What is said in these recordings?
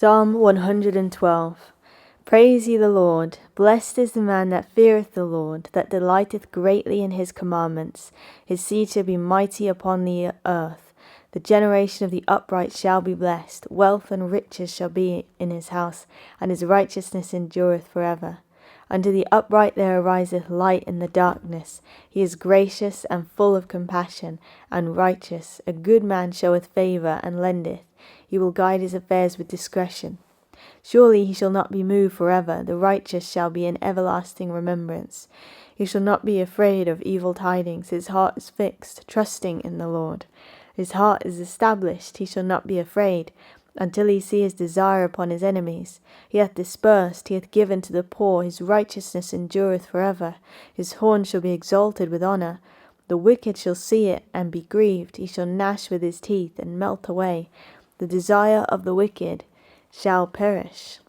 Psalm 112. Praise ye the Lord. Blessed is the man that feareth the Lord, that delighteth greatly in his commandments. His seed shall be mighty upon the earth. The generation of the upright shall be blessed. Wealth and riches shall be in his house, and his righteousness endureth forever. Unto the upright there ariseth light in the darkness. He is gracious and full of compassion, and righteous. A good man showeth favour, and lendeth. He will guide his affairs with discretion. Surely he shall not be moved forever. The righteous shall be in everlasting remembrance. He shall not be afraid of evil tidings. His heart is fixed, trusting in the Lord. His heart is established. He shall not be afraid, until he see his desire upon his enemies. He hath dispersed, he hath given to the poor. His righteousness endureth forever. His horn shall be exalted with honour. The wicked shall see it and be grieved. He shall gnash with his teeth and melt away. The desire of the wicked shall perish.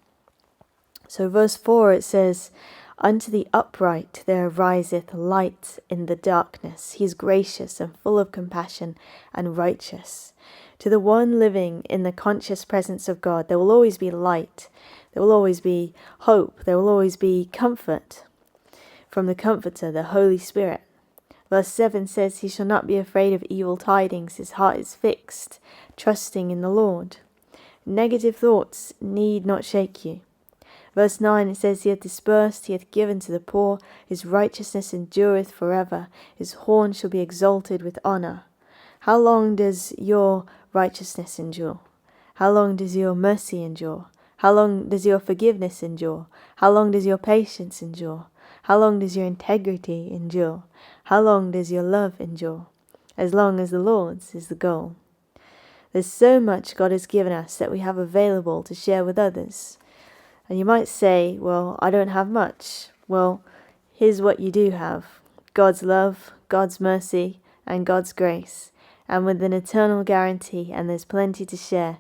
So verse 4, it says, Unto the upright there ariseth light in the darkness. He is gracious and full of compassion and righteous. To the one living in the conscious presence of God, there will always be light. There will always be hope. There will always be comfort from the Comforter, the Holy Spirit. Verse 7 says, He shall not be afraid of evil tidings. His heart is fixed, trusting in the Lord. Negative thoughts need not shake you. Verse 9, it says, He hath dispersed, he hath given to the poor. His righteousness endureth forever. His horn shall be exalted with honour. How long does your righteousness endure? How long does your mercy endure? How long does your forgiveness endure? How long does your patience endure? How long does your integrity endure? How long does your love endure? As long as the Lord's is the goal. There's so much God has given us that we have available to share with others. And you might say, well, I don't have much. Well, here's what you do have. God's love, God's mercy, and God's grace. And with an eternal guarantee, and there's plenty to share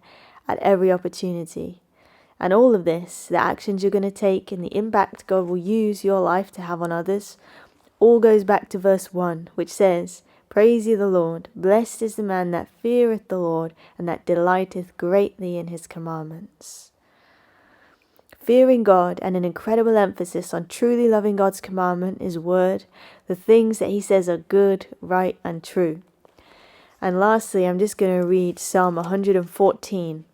at every opportunity. And all of this, the actions you're going to take and the impact God will use your life to have on others, all goes back to verse 1, which says, Praise ye the Lord. Blessed is the man that feareth the Lord, and that delighteth greatly in his commandments. Fearing God and an incredible emphasis on truly loving God's commandment, His word, the things that He says are good, right, and true. And lastly, I'm just going to read Psalm 114.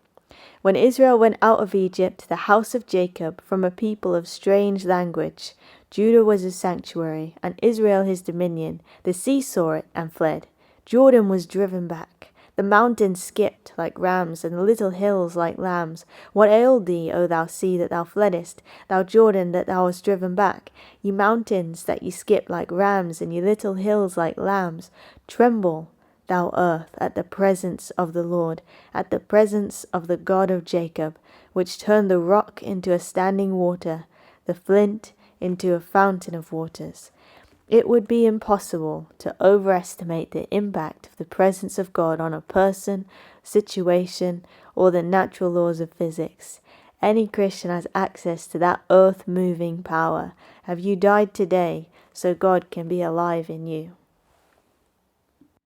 When Israel went out of Egypt, the house of Jacob, from a people of strange language, Judah was his sanctuary, and Israel his dominion. The sea saw it and fled. Jordan was driven back. The mountains skipped like rams, and the little hills like lambs. What ailed thee, O thou sea, that thou fleddest? Thou Jordan, that thou wast driven back? Ye mountains, that ye skipped like rams, and ye little hills like lambs. Tremble, thou earth, at the presence of the Lord, at the presence of the God of Jacob, which turned the rock into a standing water, the flint into a fountain of waters. It would be impossible to overestimate the impact of the presence of God on a person, situation, or the natural laws of physics. Any Christian has access to that earth-moving power. Have you died today so God can be alive in you?